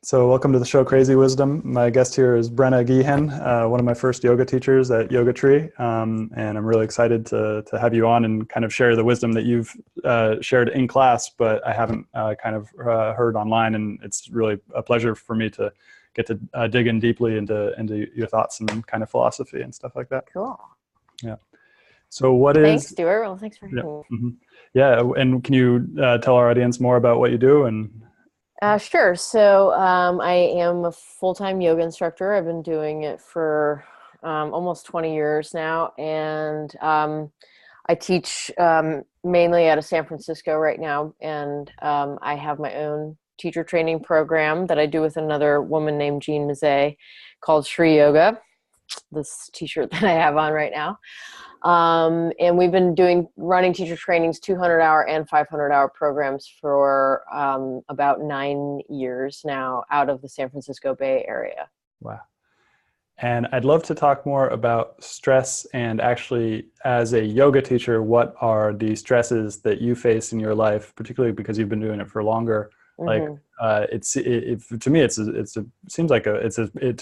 So welcome to the show, Crazy Wisdom. My guest here is Brenna Geehan, one of my first yoga teachers at Yoga Tree. And I'm really excited to have you on and kind of share the wisdom that you've shared in class, but I haven't heard online. And it's really a pleasure for me to get to dig in deeply into your thoughts and kind of philosophy and stuff like that. Cool. Yeah. So what is... Thanks, Stuart. Well, thanks for having me. Mm-hmm. Yeah. And can you tell our audience more about what you do? And Sure. So I am a full-time yoga instructor. I've been doing it for almost 20 years now. And I teach mainly out of San Francisco right now. And I have my own teacher training program that I do with another woman named Jean called SriYoga, this t-shirt that I have on right now. And we've been running teacher trainings, 200-hour and 500-hour programs for about 9 years now out of the San Francisco Bay Area. Wow. And I'd love to talk more about stress, and actually as a yoga teacher, what are the stresses that you face in your life, particularly because you've been doing it for longer? Mm-hmm. To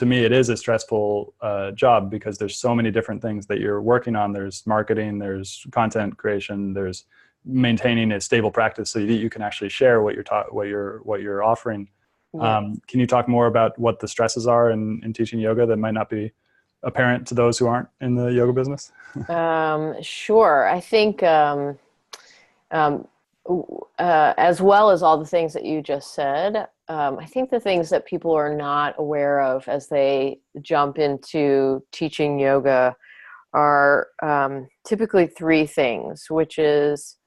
me, it is a stressful job, because there's so many different things that you're working on. There's marketing, there's content creation, there's maintaining a stable practice so that you can actually share what you're offering. Yes. Can you talk more about what the stresses are in teaching yoga that might not be apparent to those who aren't in the yoga business? Sure. I think as well as all the things that you just said, I think the things that people are not aware of as they jump into teaching yoga are typically three things, which is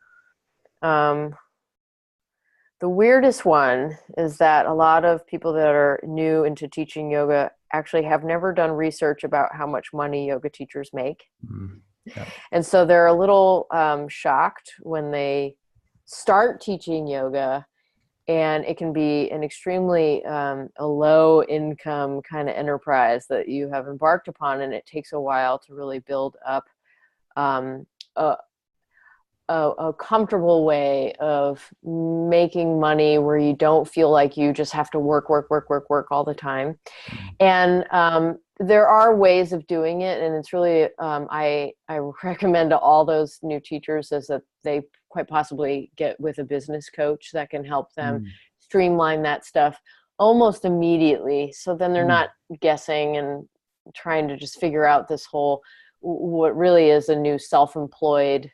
the weirdest one is that a lot of people that are new into teaching yoga actually have never done research about how much money yoga teachers make. Mm-hmm. Yeah. And so they're a little shocked when they start teaching yoga, and it can be an extremely a low income kind of enterprise that you have embarked upon, and it takes a while to really build up a comfortable way of making money where you don't feel like you just have to work all the time. And there are ways of doing it, and it's really I recommend to all those new teachers is that they quite possibly get with a business coach that can help them streamline that stuff almost immediately, so then they're not guessing and trying to just figure out this whole what really is a new self-employed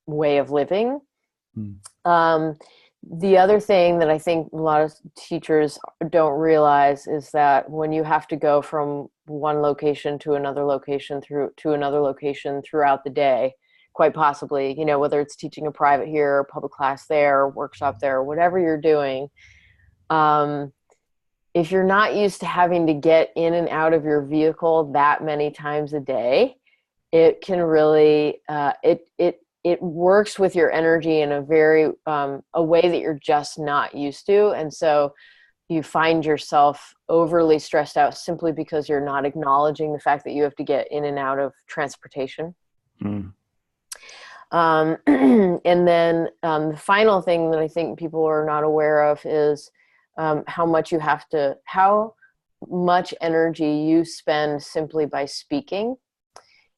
way of living. The other thing that I think a lot of teachers don't realize is that when you have to go from one location to another location throughout the day, quite possibly, whether it's teaching a private here, public class there, workshop there, whatever you're doing, if you're not used to having to get in and out of your vehicle that many times a day, it can really, it works with your energy in a very, a way that you're just not used to. And so you find yourself overly stressed out simply because you're not acknowledging the fact that you have to get in and out of transportation. And then the final thing that I think people are not aware of is how much energy you spend simply by speaking.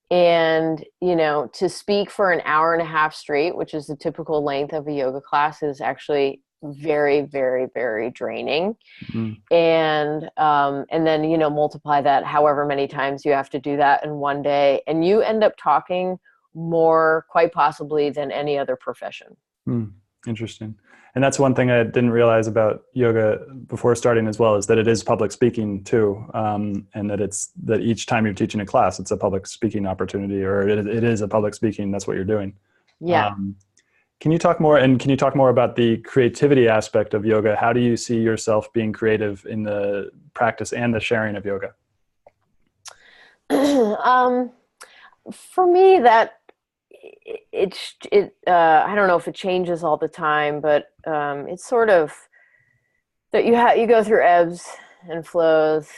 And, to speak for an hour and a half straight, which is the typical length of a yoga class, is actually very, very, very draining. And then, multiply that however many times you have to do that in one day, and you end up talking more, quite possibly, than any other profession. Interesting. And that's one thing I didn't realize about yoga before starting as well, is that it is public speaking too. And that each time you're teaching a class, it's a public speaking opportunity, or it is a public speaking. That's what you're doing. Yeah. Can you talk more about the creativity aspect of yoga? How do you see yourself being creative in the practice and the sharing of yoga? For me, that I don't know if it changes all the time, but it's sort of that you go through ebbs and flows.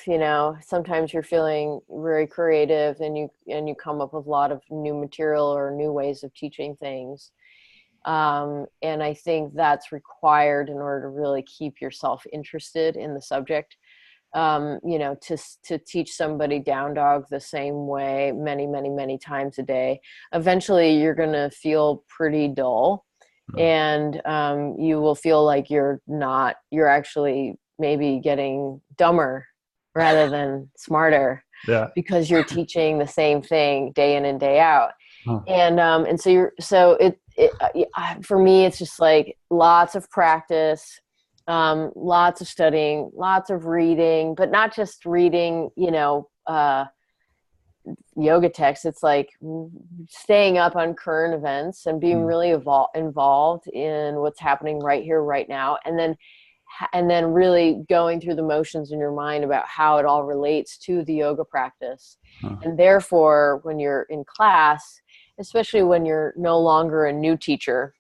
Sometimes you're feeling very creative, and you come up with a lot of new material or new ways of teaching things. And I think that's required in order to really keep yourself interested in the subject. To teach somebody down dog the same way many, many, many times a day, eventually you're going to feel pretty dull, and you will feel like you're actually maybe getting dumber rather than smarter, because you're teaching the same thing day in and day out. And for me, it's just like lots of practice, lots of studying, lots of reading, but not just reading, yoga texts. It's like staying up on current events and being really involved in what's happening right here, right now. And then really going through the motions in your mind about how it all relates to the yoga practice. And therefore, when you're in class, especially when you're no longer a new teacher,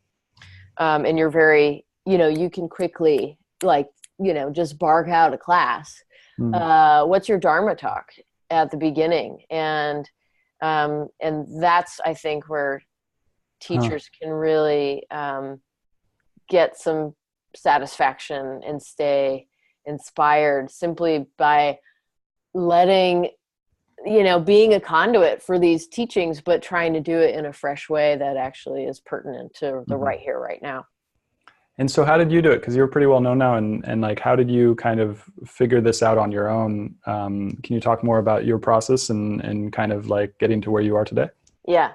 and you're very, you can quickly just bark out a class. What's your Dharma talk at the beginning? And that's, I think, where teachers can really get some satisfaction and stay inspired simply by letting, being a conduit for these teachings, but trying to do it in a fresh way that actually is pertinent to the right here, right now. And so how did you do it? Because you're pretty well known now, and like, how did you kind of figure this out on your own? Can you talk more about your process and kind of like getting to where you are today? Yeah.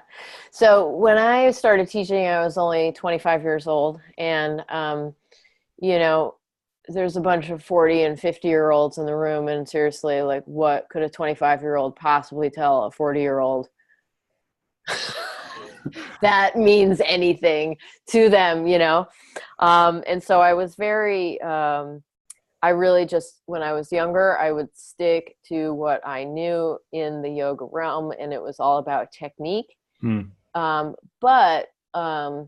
So when I started teaching, I was only 25 years old, and, there's a bunch of 40 and 50-year-olds in the room, and seriously, like, what could a 25-year-old possibly tell a 40-year-old that means anything to them, and so I was very, I really just, when I was younger, I would stick to what I knew in the yoga realm, and it was all about technique. But the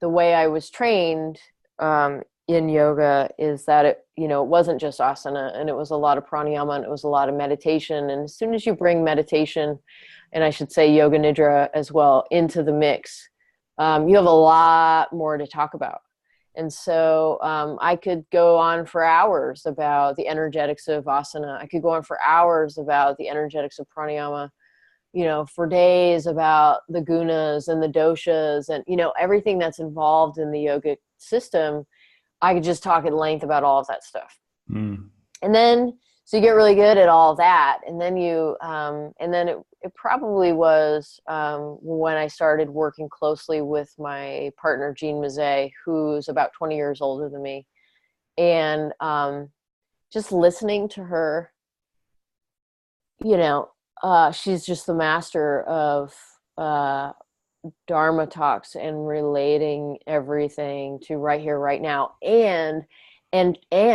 way I was trained in yoga is that it wasn't just asana, and it was a lot of pranayama, and it was a lot of meditation. And as soon as you bring meditation, and I should say yoga nidra as well, into the mix, you have a lot more to talk about. And so I could go on for hours about the energetics of asana. I could go on for hours about the energetics of pranayama, for days about the gunas and the doshas and, everything that's involved in the yogic system. I could just talk at length about all of that stuff. And then, so you get really good at all of that. And then it probably was when I started working closely with my partner, Jean Mazet, who's about 20 years older than me. And just listening to her, she's just the master of Dharma talks and relating everything to right here, right now, and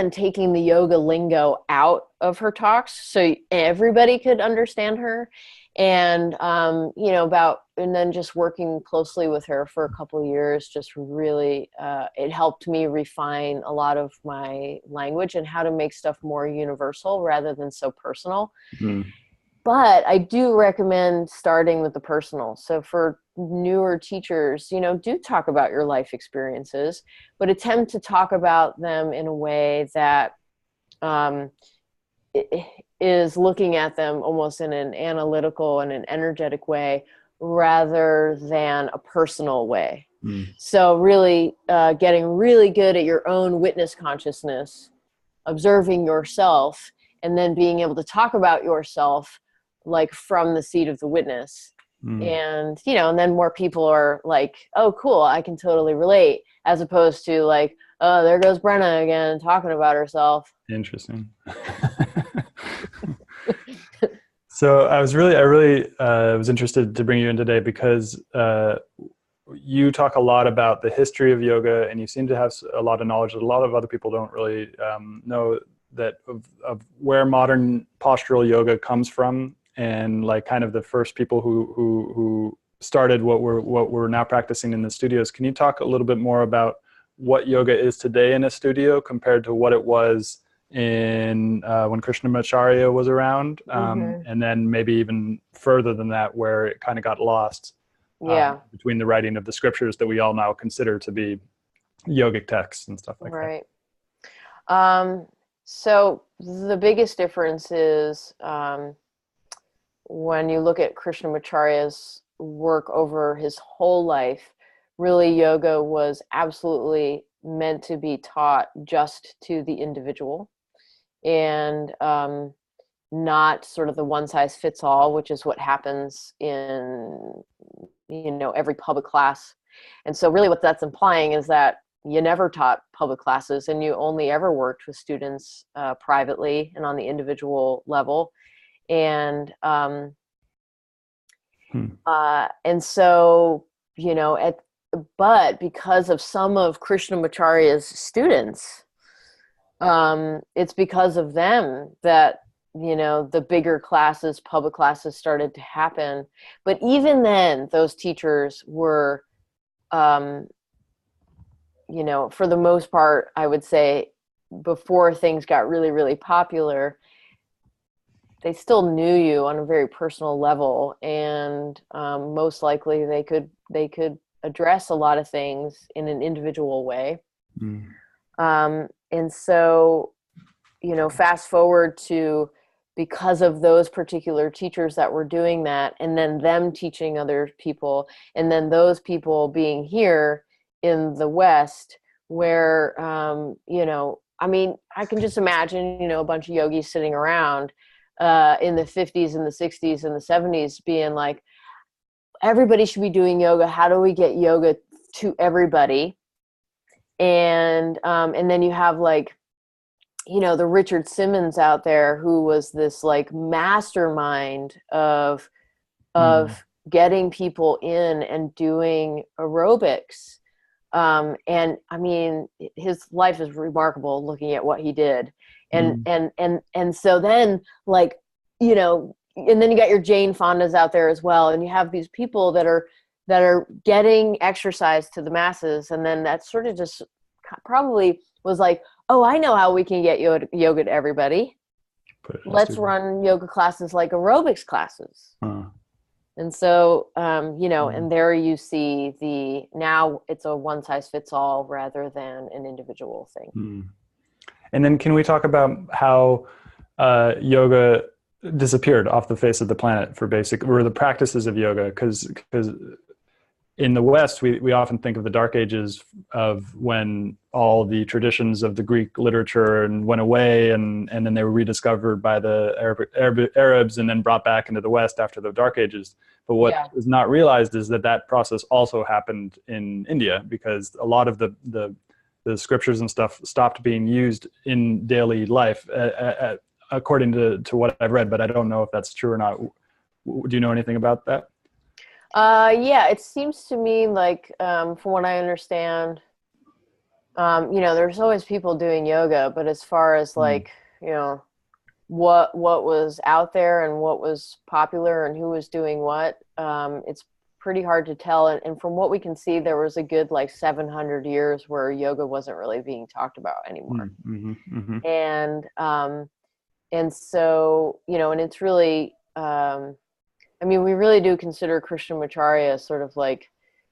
taking the yoga lingo out of her talks so everybody could understand her, and and then just working closely with her for a couple of years just really it helped me refine a lot of my language and how to make stuff more universal rather than so personal. But I do recommend starting with the personal. So for newer teachers, do talk about your life experiences, but attempt to talk about them in a way that is looking at them almost in an analytical and an energetic way rather than a personal way. So really getting really good at your own witness consciousness, observing yourself, and then being able to talk about yourself like from the seat of the witness. And, and then more people are like, oh, cool, I can totally relate, as opposed to like, oh, there goes Brenna again talking about herself. Interesting. So I really was interested to bring you in today because you talk a lot about the history of yoga, and you seem to have a lot of knowledge that a lot of other people don't really know that of where modern postural yoga comes from, and like kind of the first people who started what we're now practicing in the studios. Can you talk a little bit more about what yoga is today in a studio compared to what it was in when Krishnamacharya was around, and then maybe even further than that, where it kind of got lost? Yeah. between the writing of the scriptures that we all now consider to be yogic texts and stuff like Right. So the biggest difference is when you look at Krishnamacharya's work over his whole life, really yoga was absolutely meant to be taught just to the individual, and not sort of the one size fits all, which is what happens in, every public class. And so really what that's implying is that you never taught public classes, and you only ever worked with students privately and on the individual level. And and so, but because of some of Krishnamacharya's students, it's because of them that, the bigger classes, public classes started to happen. But even then, those teachers were, for the most part, I would say, before things got really, really popular, they still knew you on a very personal level, and most likely they could address a lot of things in an individual way. And so, fast forward to, because of those particular teachers that were doing that, and then them teaching other people, and then those people being here in the West, where, I can just imagine, a bunch of yogis sitting around in the 50s and the 60s and the 70s being like, everybody should be doing yoga. How do we get yoga to everybody? And then you have the Richard Simmons out there, who was this mastermind of getting people in and doing aerobics. And I mean, his life is remarkable looking at what he did. And so then and then you got your Jane Fondas out there as well. And you have these people that are getting exercise to the masses. And then that sort of just probably was like, oh, I know how we can get yoga to everybody. Let's run yoga classes like aerobics classes. And so, and there you see now it's a one size fits all rather than an individual thing. And then can we talk about how yoga disappeared off the face of the planet or the practices of yoga? Because in the West, we often think of the Dark Ages of when all the traditions of the Greek literature went away, and then they were rediscovered by the Arabs and then brought back into the West after the Dark Ages. But what is not realized is that process also happened in India, because a lot of the scriptures and stuff stopped being used in daily life, according to what I've read, but I don't know if that's true or not. Do you know anything about that? Yeah, it seems to me like, from what I understand, there's always people doing yoga, but as far as what was out there and what was popular and who was doing what, it's pretty hard to tell. And from what we can see, there was a good 700 years where yoga wasn't really being talked about anymore. And so, and it's really, we really do consider Krishnamacharya sort of like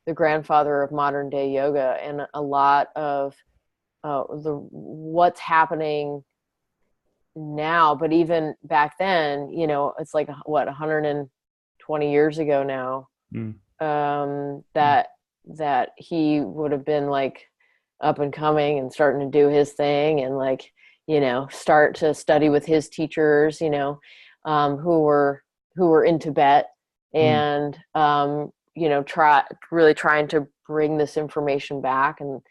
the grandfather of modern day yoga, and a lot of what's happening now, but even back then, it's 120 years ago now, that he would have been up and coming and starting to do his thing, and start to study with his teachers, who were in Tibet, and really trying to bring this information back, and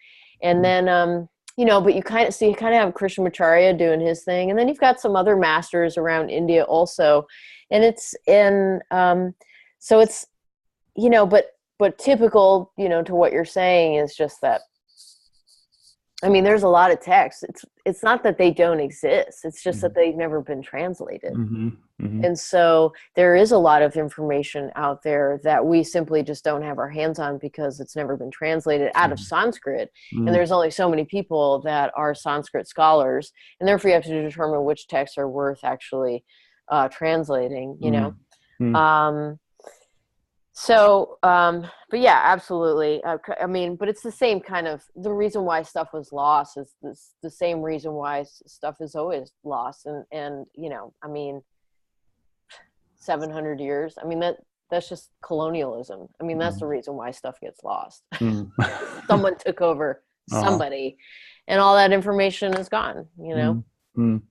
then but you kind of have Krishnamacharya doing his thing, and then you've got some other masters around India also, and so it's but typical to what you're saying is just that, there's a lot of texts. It's not that they don't exist. It's just that they've never been translated. And so there is a lot of information out there that we simply just don't have our hands on because it's never been translated out of Sanskrit. And there's only so many people that are Sanskrit scholars. And therefore you have to determine which texts are worth actually translating, So, but yeah, absolutely. I mean, but it's the same kind of, the reason why stuff was lost is the same reason why stuff is always lost. And, I mean, 700 years. I mean, that's just colonialism. I mean, that's the reason why stuff gets lost. Mm. Someone took over Uh-huh. somebody, and all that information is gone, Mm.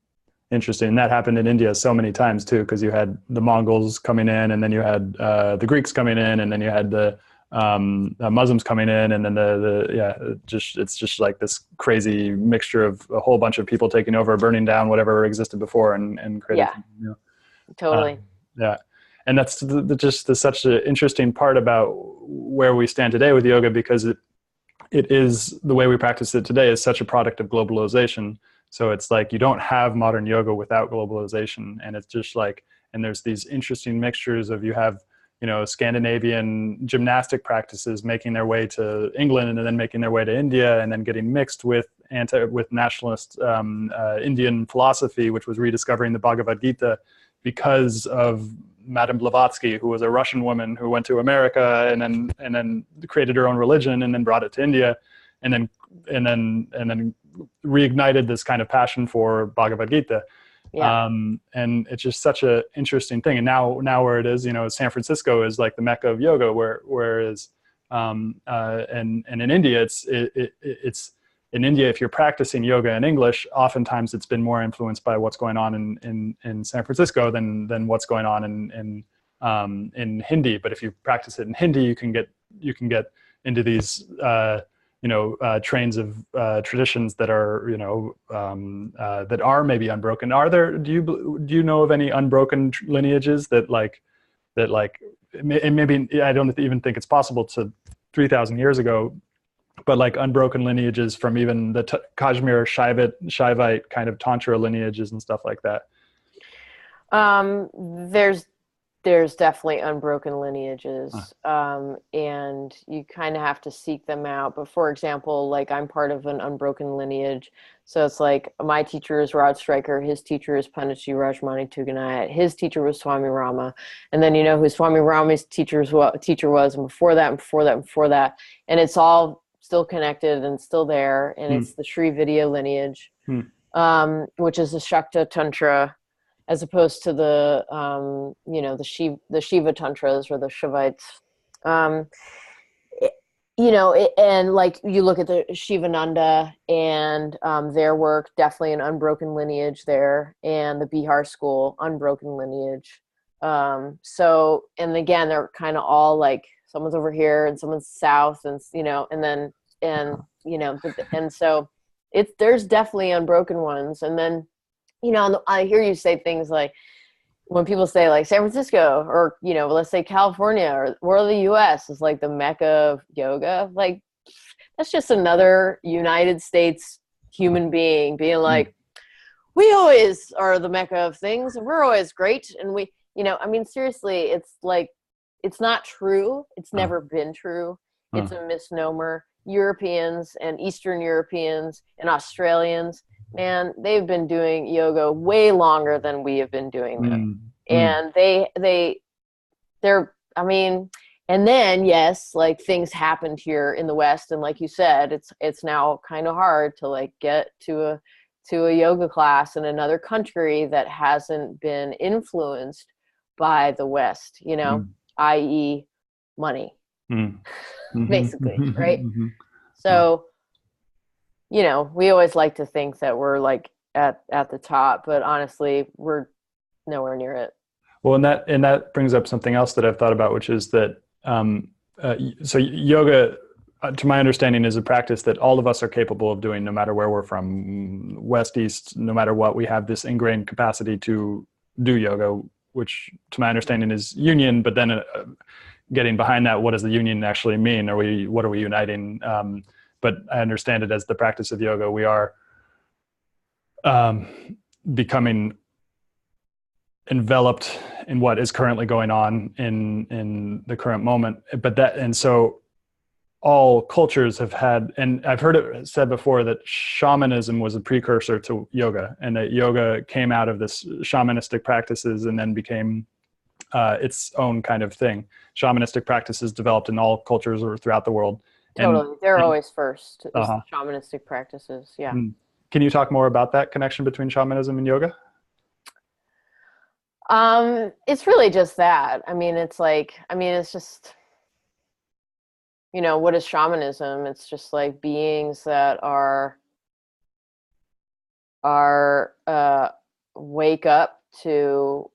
Interesting. And that happened in India so many times too, because you had the Mongols coming in, and then you had the Greeks coming in, and then you had the Muslims coming in, and then it's just like this crazy mixture of a whole bunch of people taking over, burning down whatever existed before, and creating. Yeah, totally. Yeah, and that's such an interesting part about where we stand today with yoga, because it is, the way we practice it today is such a product of globalization. So it's like you don't have modern yoga without globalization, and it's just like, and there's these interesting mixtures of, you have, Scandinavian gymnastic practices making their way to England, and then making their way to India, and then getting mixed with nationalist Indian philosophy, which was rediscovering the Bhagavad Gita because of Madame Blavatsky, who was a Russian woman who went to America and then created her own religion, and then brought it to India, and then reignited this kind of passion for Bhagavad Gita. Yeah. And it's just such an interesting thing. And now where it is, San Francisco is like the Mecca of yoga, whereas and in India, it's in India, if you're practicing yoga in English, oftentimes it's been more influenced by what's going on in San Francisco than what's going on in Hindi. But if you practice it in Hindi, you can get into these trains of traditions that are that are maybe unbroken. Do you know of any unbroken lineages that maybe, I don't even think it's possible to 3,000 years ago, but like unbroken lineages from even the Kashmir Shaivite kind of Tantra lineages and stuff like that? There's definitely unbroken lineages, and you kind of have to seek them out. But for example, like I'm part of an unbroken lineage. So it's like my teacher is Rod Stryker, his teacher is Panditji Rajmani Tuganayat, his teacher was Swami Rama, and then who Swami Rama's teacher was, and before that, and before that, and before that. And it's all still connected and still there, and it's the Sri Vidya lineage, which is the Shakta Tantra, as opposed to the the Shiva Tantras or the Shivites. And like you look at the Shivananda and their work, definitely an unbroken lineage there, and the Bihar school, unbroken lineage. So, and again, they're kind of all like, someone's over here and someone's south, and and so there's definitely unbroken ones. And then I hear you say things like, when people say like San Francisco, or let's say California, or the US is like the Mecca of yoga, like that's just another United States human being being like, we always are the Mecca of things, and we're always great, and we I mean, seriously, it's like, it's not true. It's never been true. It's a misnomer. Europeans and Eastern Europeans and Australians, man, they've been doing yoga way longer than we have been doing it. And they're, I mean, and then, yes, like things happened here in the West. And like you said, it's now kind of hard to like get to a yoga class in another country that hasn't been influenced by the West, i.e. money, basically, right? So, we always like to think that we're like at the top, but honestly, we're nowhere near it. Well, and that brings up something else that I've thought about, which is that so yoga, to my understanding, is a practice that all of us are capable of doing, no matter where we're from, west, east, no matter what. We have this ingrained capacity to do yoga, which to my understanding is union. But then getting behind that, what does the union actually mean? What are we uniting? But I understand it as the practice of yoga. We are becoming enveloped in what is currently going on in the current moment. And so all cultures have had, and I've heard it said before, that shamanism was a precursor to yoga, and that yoga came out of this shamanistic practices and then became its own kind of thing. Shamanistic practices developed in all cultures or throughout the world. Totally. They're always first, is uh-huh. shamanistic practices. Yeah. Can you talk more about that connection between shamanism and yoga? It's really just that. I mean, it's just, what is shamanism? It's just like beings that wake up to,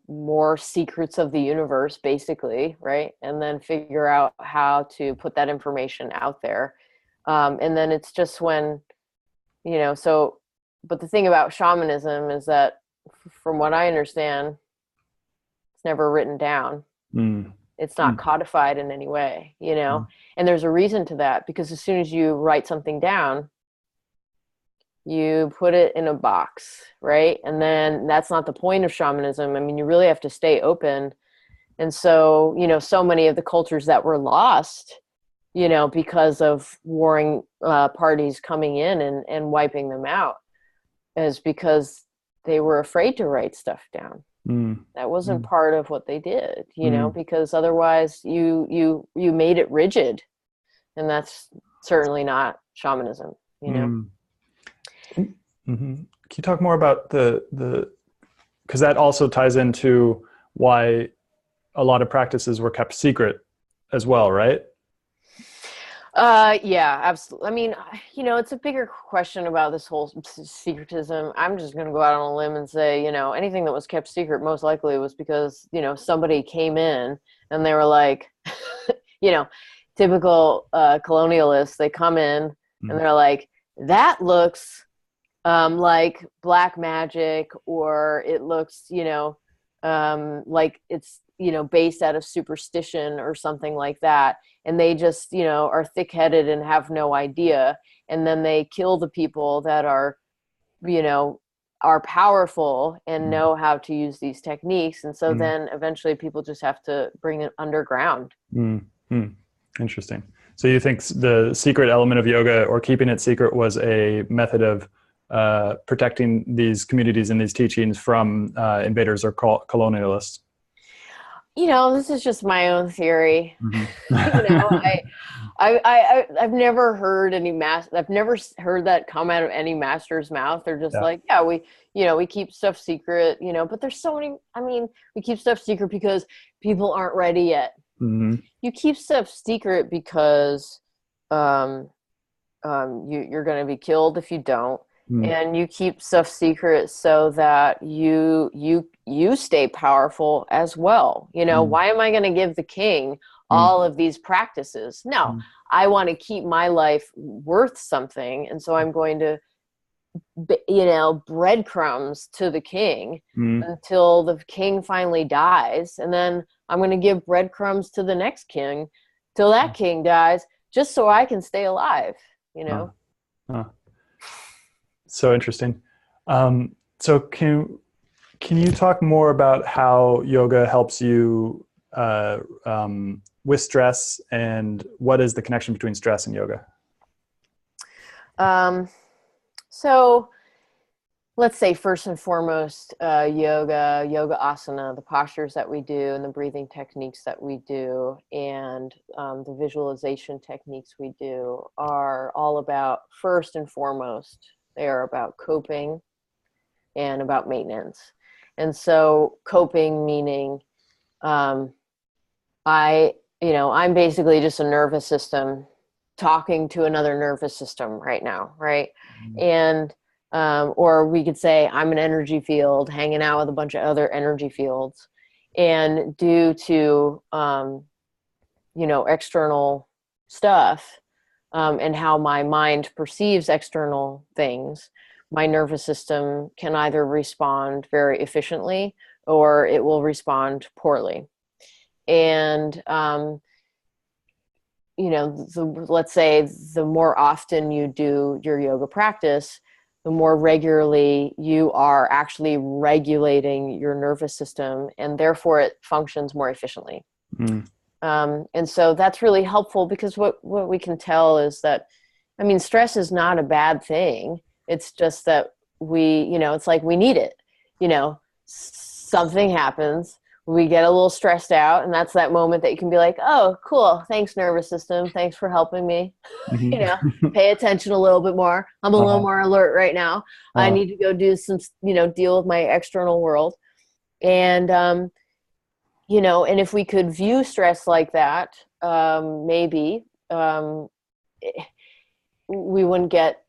more secrets of the universe, basically, right? And then figure out how to put that information out there. And then it's just when, but the thing about shamanism is that, from what I understand, it's never written down. It's not codified in any way, and there's a reason to that, because as soon as you write something down, you put it in a box, right? And then that's not the point of shamanism. I mean, you really have to stay open. And so, so many of the cultures that were lost, because of warring parties coming in and wiping them out, is because they were afraid to write stuff down. That wasn't part of what they did, because otherwise you made it rigid, and that's certainly not shamanism, Can you talk more about because that also ties into why a lot of practices were kept secret as well, right? Yeah, absolutely. I mean, it's a bigger question about this whole secretism. I'm just going to go out on a limb and say, anything that was kept secret most likely was because, somebody came in and they were like, typical colonialists, they come in and they're like, that looks like black magic, or it looks, like it's, based out of superstition or something like that. And they just, are thick-headed and have no idea. And then they kill the people that are powerful and know how to use these techniques. And so then eventually people just have to bring it underground. Interesting. So you think the secret element of yoga, or keeping it secret, was a method of protecting these communities and these teachings from invaders or colonialists? This is just my own theory. I've never heard I've never heard that come out of any master's mouth. They're just like, yeah, we keep stuff secret, but there's so many, we keep stuff secret because people aren't ready yet. You keep stuff secret because you're going to be killed if you don't. And you keep stuff secret so that you stay powerful as well. Why am I going to give the king all of these practices? No, I want to keep my life worth something. And so I'm going to, breadcrumbs to the king until the king finally dies. And then I'm going to give breadcrumbs to the next king till that king dies, just so I can stay alive, So interesting. So can you talk more about how yoga helps you with stress, and what is the connection between stress and yoga? So let's say first and foremost, yoga asana, the postures that we do and the breathing techniques that we do, and the visualization techniques we do are all about, first and foremost, they are about coping and about maintenance. And so coping meaning I'm basically just a nervous system talking to another nervous system right now, right? And or we could say I'm an energy field hanging out with a bunch of other energy fields, and due to external stuff and how my mind perceives external things, my nervous system can either respond very efficiently or it will respond poorly. And let's say the more often you do your yoga practice, the more regularly you are actually regulating your nervous system, and therefore it functions more efficiently. And so that's really helpful, because what we can tell is that, stress is not a bad thing. It's just that it's like we need it. Something happens, we get a little stressed out, and that's that moment that you can be like, oh, cool. Thanks, nervous system. Thanks for helping me, you know, Mm-hmm. pay attention a little bit more. I'm a little more alert right now. I need to go do some, you know, deal with my external world. And, you know, and if we could view stress like that, maybe we wouldn't get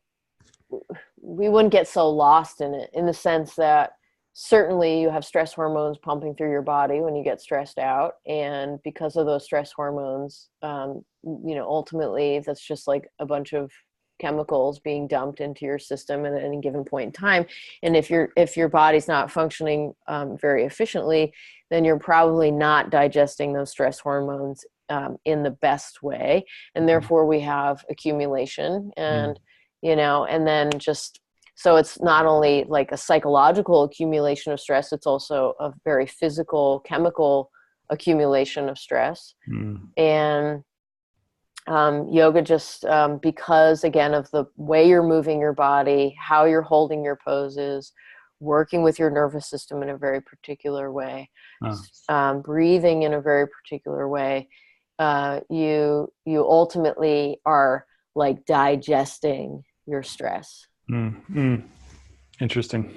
so lost in it, in the sense that certainly you have stress hormones pumping through your body when you get stressed out. And because of those stress hormones, you know, ultimately that's just like a bunch of chemicals being dumped into your system at any given point in time. And if your body's not functioning very efficiently, then you're probably not digesting those stress hormones in the best way. And therefore we have accumulation, and, you know, and then just, so it's not only like a psychological accumulation of stress, it's also a very physical, chemical accumulation of stress. And yoga just, because again of the way you're moving your body, how you're holding your poses, working with your nervous system in a very particular way, breathing in a very particular way, you ultimately are like digesting your stress. Interesting.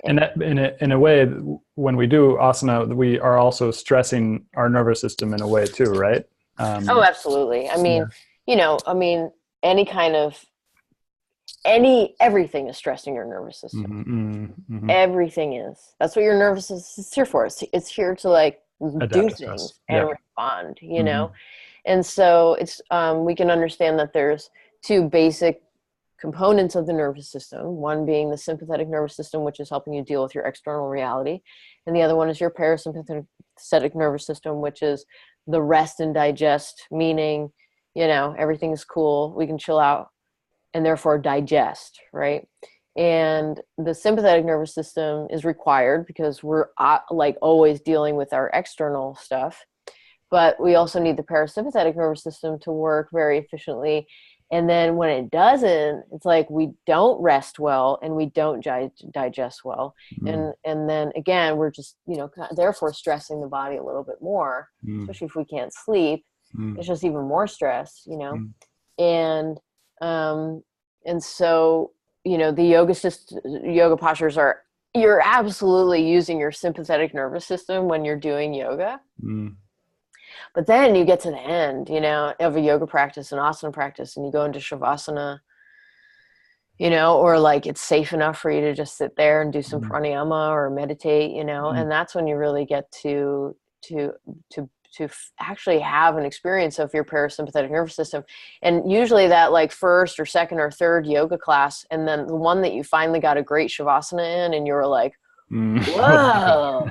And that in a way, when we do asana, we are also stressing our nervous system in a way too, right? Oh, absolutely. I mean, you know, I mean, any kind of, everything is stressing your nervous system. Everything is. That's what your nervous system is here for. It's here to like do things and respond, you know? And so it's, we can understand that there's two basic components of the nervous system, one being the sympathetic nervous system, which is helping you deal with your external reality. And the other one is your parasympathetic nervous system, which is the rest and digest, meaning, you know, everything's cool, we can chill out, and therefore digest, right? And the sympathetic nervous system is required because we're like always dealing with our external stuff. But we also need the parasympathetic nervous system to work very efficiently. And then when it doesn't, it's like we don't rest well and we don't digest well. And then again, we're just, you know, therefore stressing the body a little bit more, especially if we can't sleep. It's just even more stress, you know. And so, you know, the yoga postures are, you're absolutely using your sympathetic nervous system when you're doing yoga. But then you get to the end, you know, of a yoga practice, an asana practice, and you go into shavasana, you know, or like it's safe enough for you to just sit there and do some pranayama or meditate, you know, and that's when you really get to actually have an experience of your parasympathetic nervous system. And usually that like first or second or third yoga class, and then the one that you finally got a great shavasana in, and you were like, whoa,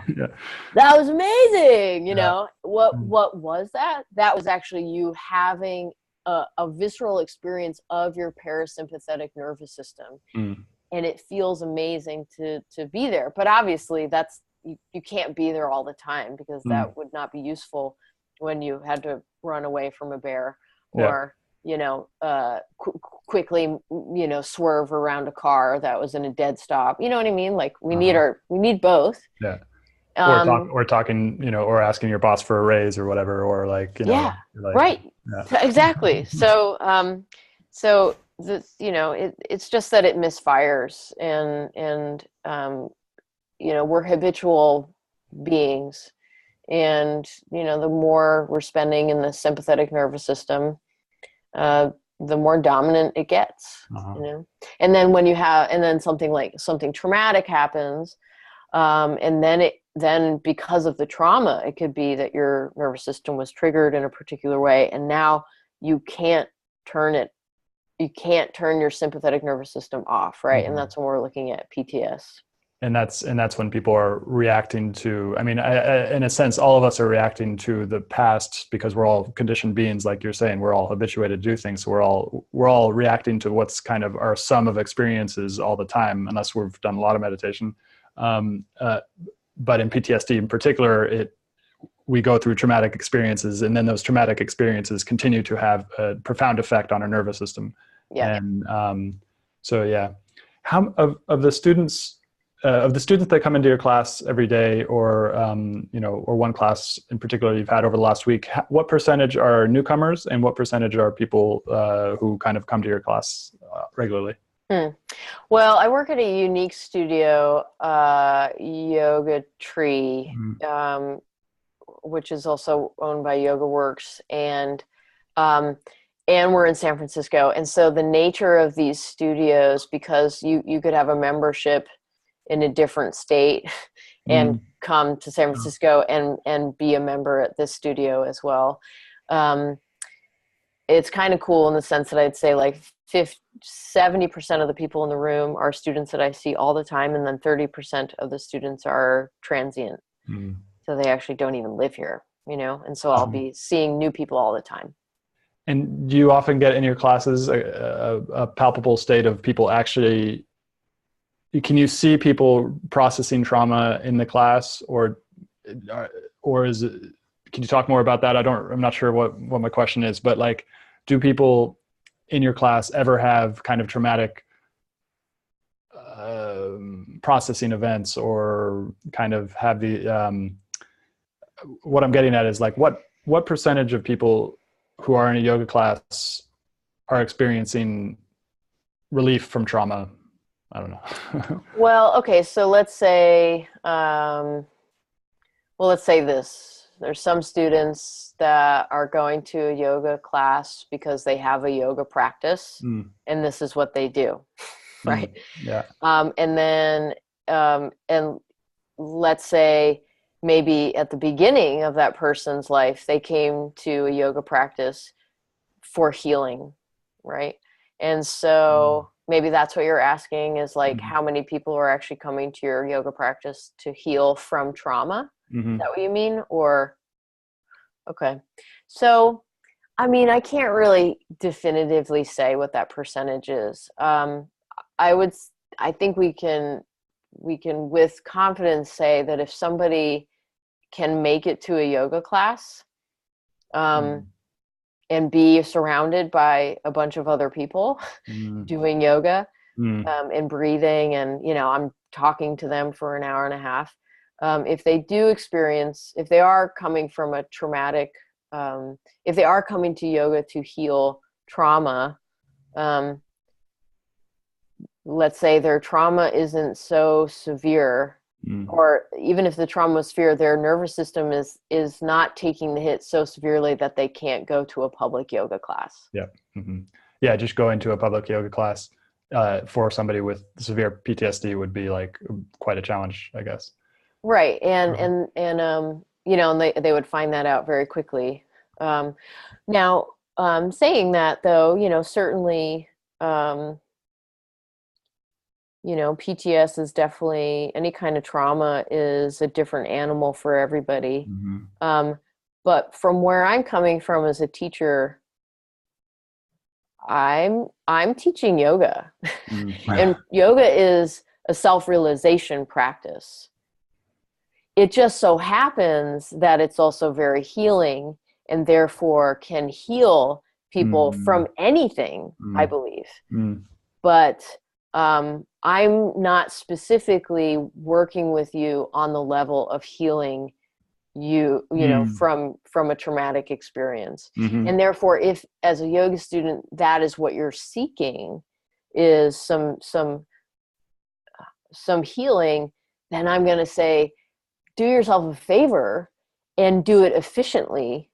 that was amazing. You know, what was that? That was actually you having a visceral experience of your parasympathetic nervous system. And it feels amazing to be there. But obviously that's, you can't be there all the time, because that would not be useful when you had to run away from a bear or, you know, quickly, you know, swerve around a car that was in a dead stop. You know what I mean? Like we need both. Yeah. Or talking, you know, or asking your boss for a raise or whatever, or like, you know, right. Exactly. So, so this, you know, it's just that it misfires, and you know, we're habitual beings, and, you know, the more we're spending in the sympathetic nervous system, the more dominant it gets, you know. And then when you have, and then something traumatic happens, and then because of the trauma, it could be that your nervous system was triggered in a particular way, and now you can't turn your sympathetic nervous system off, right? And that's when we're looking at PTS. And that's when people are reacting to, I mean, in a sense, all of us are reacting to the past, because we're all conditioned beings, like you're saying. We're all habituated to do things. So we're all reacting to what's kind of our sum of experiences all the time, unless we've done a lot of meditation. But in PTSD in particular, we go through traumatic experiences, and then those traumatic experiences continue to have a profound effect on our nervous system. Yeah. And so, yeah. How of the students of the students that come into your class every day, or or one class in particular you've had over the last week, what percentage are newcomers and what percentage are people who kind of come to your class regularly? Well, I work at a unique studio, Yoga Tree, which is also owned by Yoga Works, and we're in San Francisco. And so the nature of these studios, because you could have a membership in a different state and come to San Francisco and be a member at this studio as well. It's kind of cool in the sense that I'd say like 70% of the people in the room are students that I see all the time, and then 30% of the students are transient. So they actually don't even live here, and so I'll be seeing new people all the time. And do you often get in your classes a palpable state of people actually, can you see people processing trauma in the class, or is it, can you talk more about that? I'm not sure what my question is, but like, do people in your class ever have kind of traumatic processing events, or kind of have the, what I'm getting at is like, what percentage of people who are in a yoga class are experiencing relief from trauma? I don't know. Well, okay. So let's say, let's say this. There's some students that are going to a yoga class because they have a yoga practice, and this is what they do, right? Yeah. And then, and let's say maybe at the beginning of that person's life, they came to a yoga practice for healing, right? And so maybe that's what you're asking is like, how many people are actually coming to your yoga practice to heal from trauma? Is that what you mean? Or, okay. So, I mean, I can't really definitively say what that percentage is. I think we can with confidence say that if somebody can make it to a yoga class, and be surrounded by a bunch of other people doing yoga, and breathing, and, I'm talking to them for an hour and a half. If they do experience, if they are coming from a traumatic, if they are coming to yoga to heal trauma, let's say their trauma isn't so severe, or even if the trauma was severe, their nervous system is not taking the hit so severely that they can't go to a public yoga class. Yeah. Yeah. Just going to a public yoga class for somebody with severe PTSD would be like quite a challenge, I guess. Right. And they would find that out very quickly. Now, saying that though, certainly, PTS is definitely, any kind of trauma is a different animal for everybody. But from where I'm coming from as a teacher, I'm teaching yoga. And yoga is a self-realization practice. It just so happens that it's also very healing, and therefore can heal people from anything, I believe. But I'm not specifically working with you on the level of healing you from a traumatic experience. And therefore, if as a yoga student, that is what you're seeking, is some healing, then I'm going to say, do yourself a favor and do it efficiently,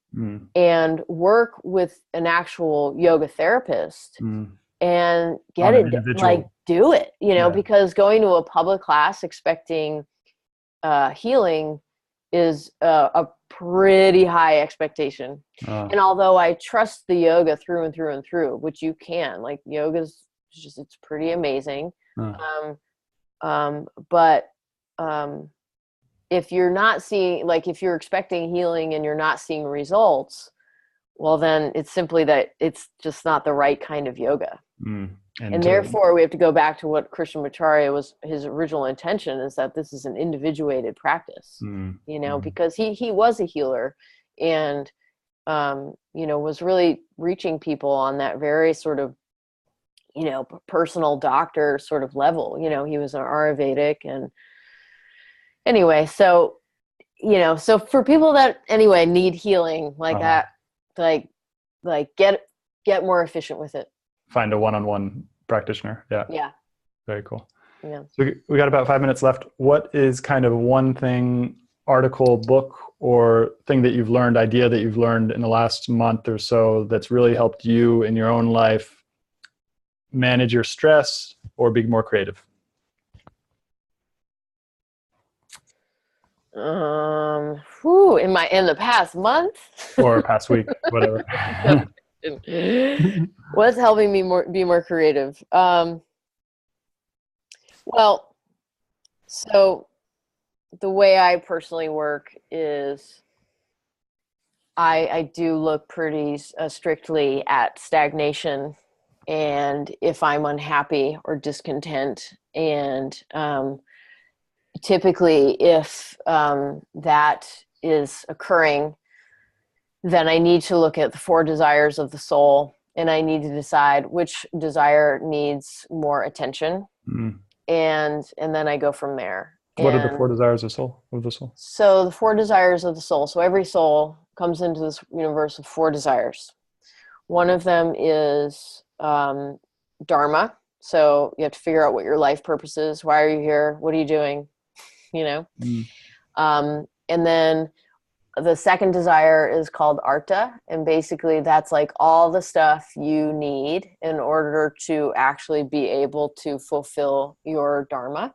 and work with an actual yoga therapist and get it, like, do it, because going to a public class expecting healing is a pretty high expectation. And although I trust the yoga through and through and through, which you can, like, yoga's just, it's pretty amazing. But if you're not seeing, like, if you're expecting healing and you're not seeing results, well, then it's simply that it's just not the right kind of yoga. And therefore we have to go back to what Krishnamacharya was, his original intention is that this is an individuated practice, because he was a healer, and, was really reaching people on that very sort of personal doctor sort of level. He was an Ayurvedic, and anyway, so so for people that anyway need healing like that, like get more efficient with it. Find a one-on-one practitioner. Yeah. Very cool. Yeah. So we got about 5 minutes left. What is kind of one thing, article, book, or thing that you've learned, idea that you've learned in the last month or so that's really helped you in your own life manage your stress or be more creative? In the past month or past week, whatever. What's helping me be more creative? Well, so the way I personally work is I do look pretty strictly at stagnation, and if I'm unhappy or discontent, and typically if that is occurring, then I need to look at the 4 desires of the soul, and I need to decide which desire needs more attention. And then I go from there. What are the 4 desires of the soul? So the 4 desires of the soul. So every soul comes into this universe with 4 desires. One of them is dharma. So you have to figure out what your life purpose is. Why are you here? What are you doing? And then the second desire is called artha. And basically that's like all the stuff you need in order to actually be able to fulfill your dharma.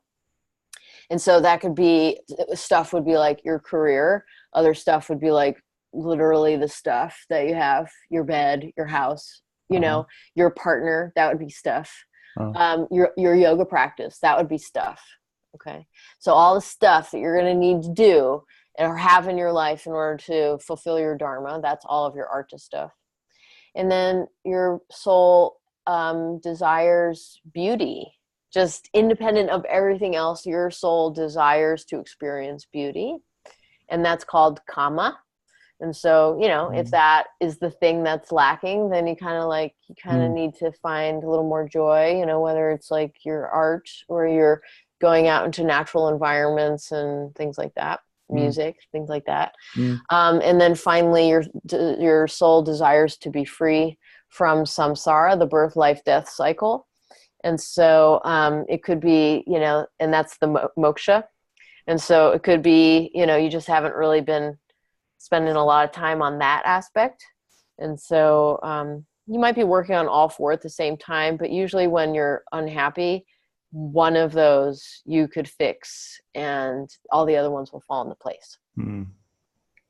And so that could be, stuff would be like your career. Other stuff would be like literally the stuff that you have, your bed, your house, your partner, that would be stuff. Your yoga practice, that would be stuff. Okay. So all the stuff that you're going to need to do or have in your life in order to fulfill your dharma, that's all of your artha stuff. And then your soul desires beauty. Just independent of everything else, your soul desires to experience beauty. And that's called kama. And so, if that is the thing that's lacking, then you kind of need to find a little more joy, whether it's like your art or you're going out into natural environments and things like that, music, things like that. And then finally, your soul desires to be free from samsara, the birth, life, death cycle. And so it could be, and that's the moksha. And so it could be, you just haven't really been spending a lot of time on that aspect. And so you might be working on all 4 at the same time, but usually when you're unhappy, one of those you could fix and all the other ones will fall into place.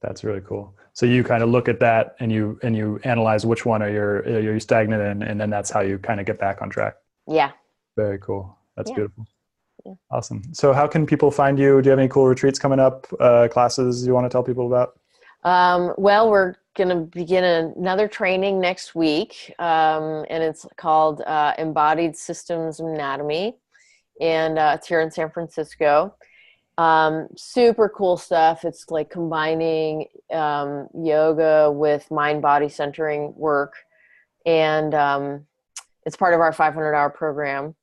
That's really cool. So you kind of look at that and you analyze which one are you stagnant in, and then that's how you kind of get back on track. Yeah. Very cool. That's beautiful. Yeah. Awesome. So how can people find you? Do you have any cool retreats coming up, classes you want to tell people about? Well, we're going to begin another training next week, and it's called Embodied Systems Anatomy, and it's here in San Francisco. Super cool stuff. It's like combining yoga with mind-body centering work, and it's part of our 500-hour program.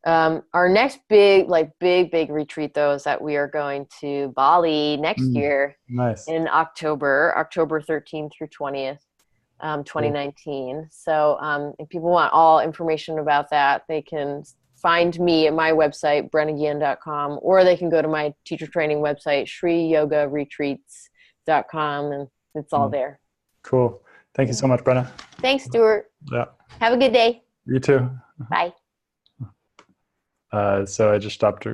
Our next big retreat, though, is that we are going to Bali next year. Nice. In October 13th through 20th, 2019. Cool. So if people want all information about that, they can find me at my website, brennageehan.com, or they can go to my teacher training website, SriYogaRetreats.com, and it's all there. Cool. Thank you so much, Brenna. Thanks, Stuart. Yeah. Have a good day. You too. Bye. So I just stopped